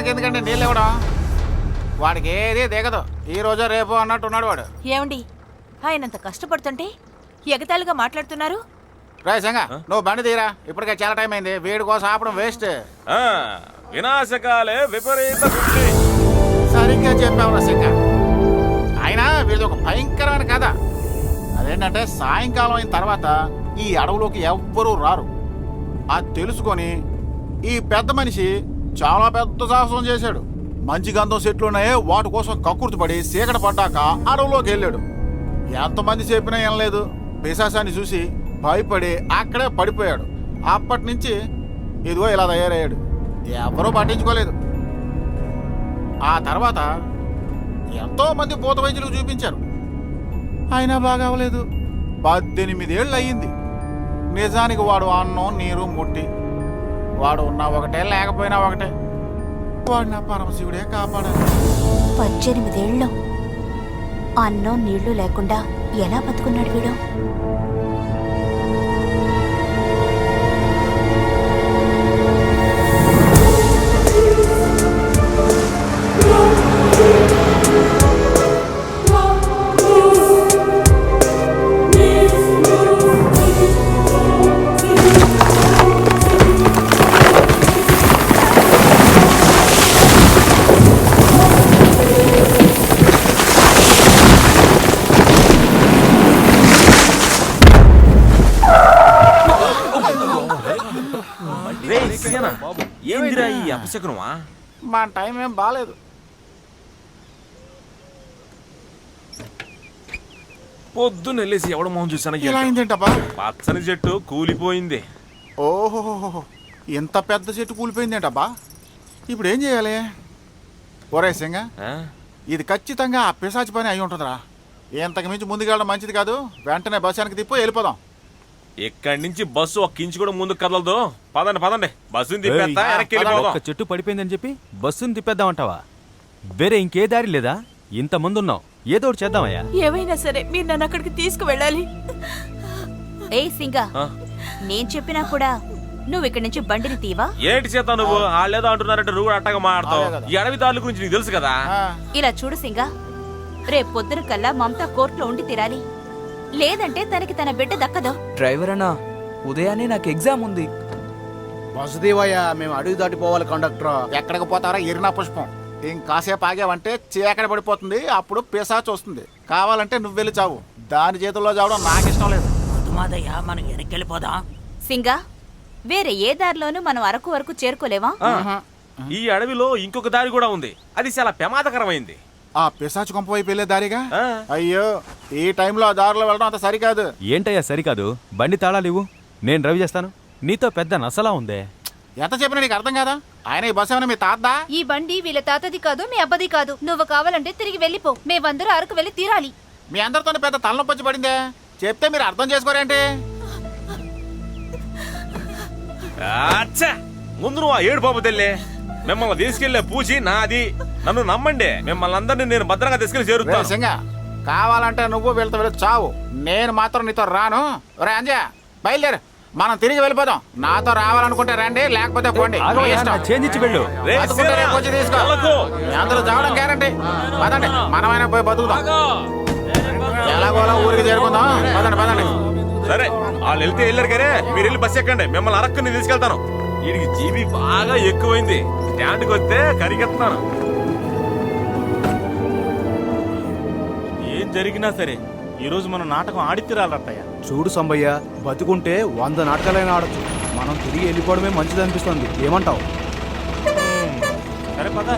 వాడికి ఎందుకంటే నీళ్ళు ఇవ్వడం? వాడికి ఏది దిగదు, ఈ రోజు రేపు అన్నట్టున్నాడు వాడు. ఏమండి, ఆయనంత కష్టపడుతుంటే ఎగతాళిగా మాట్లాడుతున్నారు? రాయసంగా నువ్వు బండి తీరా, ఇప్పటికే చాలా టైం అయింది. వీడి కోసం ఆపడం వేస్ట్. వినాశకాలే విపరీత బుద్ధి. సరిగ్గా చెప్పావు రసింగా. అయినా వీళ్ళది ఒక భయంకరమైన కథ. అదేంటంటే సాయంకాలం అయిన తర్వాత ఈ అడవులోకి ఎవ్వరూ రారు. అది తెలుసుకొని ఈ పెద్ద మనిషి చాలా పెద్ద సాహసం చేశాడు. మంచి గంధం చెట్లు ఉన్నాయే, వాటి కోసం కక్కుర్తిపడి చీకట పడ్డాక అడవులోకి వెళ్ళాడు. ఎంతమంది చెప్పినా ఏం లేదు, పిశాచాన్ని చూసి భయపడి అక్కడే పడిపోయాడు. అప్పటి నుంచి ఇదిగో ఇలా తయారయ్యాడు. ఎవరూ పట్టించుకోలేదు. ఆ తర్వాత ఎంతో మంది భూత వైద్యులకు చూపించారు, అయినా బాగా అవ్వలేదు. 18 ఏళ్ళు అయ్యింది. నిజానికి వాడు అన్నం నీరు ముట్టి, వాడు ఉన్నా ఒకటే లేకపోయినా ఒకటే. వాడు నా పరమశివుడే కాపాడాలి. 18 ఏళ్ళు అన్నం నీళ్లు లేకుండా ఎలా బతుకున్నాడు వీడు? ఏందిరా ఈ అపశకునమా? మా టైం ఏం బాలేదు. పొద్దున్న వెళ్ళేసి ఎవడ మొహం చూసాను. ఇలా అయిందేంటబ్బా? పచ్చని చెట్టు కూలిపోయింది. ఓహో, ఇంత పెద్ద చెట్టు కూలిపోయిందేంటబ్బా? ఇప్పుడు ఏం చేయాలి? ఒరే సింగ, ఇది ఖచ్చితంగా ఆ పిశాచి పని అయి ఉంటుందిరా. ఇంతకు మించి ముందుకెళ్ళడం మంచిది కాదు. వెంటనే బస్సానికి తిప్పి వెళ్ళిపోదాం. ఇక్కడి నుంచి బస్సు ఒక్క ఇంచు కూడా ముందుకు కదలదు. పదండి పదండి, బస్సుని తిప్పేస్తా, వెనక్కి వెళ్ళిపోదాం. ఒక్క చెట్టు పడిపోయిందని చెప్పి బస్సుని తిప్పేద్దామంటావా? వేరే ఇంకే దారి లేదా? ఇంతమంది ఉన్నాం, ఏదో ఒకటి చేద్దామయ్యా. ఏమైనా సరే మీరు నన్ను అక్కడికి తీసుకువెళ్ళాలి. ఏ సింగా, నేను చెప్పినా కూడా నువ్వు ఇక్కడి నుంచి బండిని తీవా? ఏంటి చేత నువ్వు? వాళ్ళేదో అంటున్నారంటే నువ్వు అట్టగా మాట్లాడతావు. ఈ అడవి దారుల గురించి నీకు తెలుసు కదా. ఇలా చూడు సింగా, రేపు పొద్దున కల్లా మమతా కోర్టులో ఉండి తీరాలి. లేదంటే తనకి తన బిడ్డ దక్కదు. డ్రైవర్ అన్నా, ఉదయాన్నే నాకు ఎగ్జామ్ ఉంది. వసుదేవయ్యా, మేము అడవి దాటిపోవాలి. కండక్టర్ ఎక్కడికి పోతారా ఎరినా పుష్పం? ఇంకాసేపు ఆగావంటే చీకటి పడిపోతుంది, అప్పుడు పిశాచి వస్తుంది. కావాలంటే నువ్వు వెళ్ళి చావు. దాని చేతుల్లో చావడం నాకు ఇష్టం లేదు. మనం వెనక్కెళ్ళిపోదాం. సింగా, వేరే ఏ దారిలోనూ మనం అరకు వరకు చేరుకోలేవా? ఈ అడవిలో ఇంకొక దారి కూడా ఉంది, అది చాలా ప్రమాదకరమైంది. ఆ పిశాచి కొంప వైపు వెళ్ళే దారిగా? అయ్యో, ఈ టైంలో ఆ దారిలో వెళ్ళడం అంత సరికాదు. ఏంటయ్యా సరికాదు? బండి తాళాలు ఇవ్వు, నేను డ్రైవ్ చేస్తాను. నీతో పెద్ద నసలా ఉందే. ఎంత చెప్పినా నీకు అర్థం కాదా? ఆయన ఈ బస్సు ఏమైనా మీ తాతదా? ఈ బండి వీళ్ళ తాతది కాదు, మీ అబ్బది కాదు. నువ్వు కావాలంటే తిరిగి వెళ్ళిపో. మేమందరూ అరకు వెళ్ళి తీరాలి. మీ అందరితో పెద్ద తలనొప్పి వచ్చి పడిందే. చెప్తే మీరు అర్థం చేసుకోరేంటి? ముందు నువ్వు ఆ ఏడు బాబు తెల్లే. మిమ్మల్ని తీసుకెళ్లే పూచి నాది. నన్ను నమ్మండి, మిమ్మల్ని అందరినీ నేను భద్రంగా తీసుకెళ్లి చేరుతాను. సింగ, కావాలంటే నువ్వు వెళ్తా వెళ్ళి చావు, నేను మాత్రం నీతో రాను. రే అంజయ్, బయలుదేరు, మనం తిరిగి వెళ్ళిపోదాం. నాతో రావాలనుకుంటే రండి, లేకపోతే పోండి. వెళ్ళు. తీసుకో, అందరూ చావడం గ్యారంటీ. పదండి, మనమైనా పోయి బతుకుదాం. ఎలాగోలా ఊరికి చేరుకుందాం. పదండి పదండి. సరే, వాళ్ళు వెళ్తే వెళ్ళారు కానీ మీరు వెళ్ళి బస్సు ఎక్కండి, మిమ్మల్ని అరక్కుని తీసుకెళ్తాను. వీడికి జీబీ బాగా ఎక్కువైంది, స్టాండ్కి వస్తే కరిగెత్తున్నాను. ఏం జరిగినా సరే ఈ రోజు మనం నాటకం ఆడిత్తిరాలట్టయ్య. చూడు సంబయ్య, బతుకుంటే 100 నాటకాలైనా ఆడచ్చు. మనం తిరిగి వెళ్ళిపోవడమే మంచిది అనిపిస్తుంది. ఏమంటావు? సరే పద.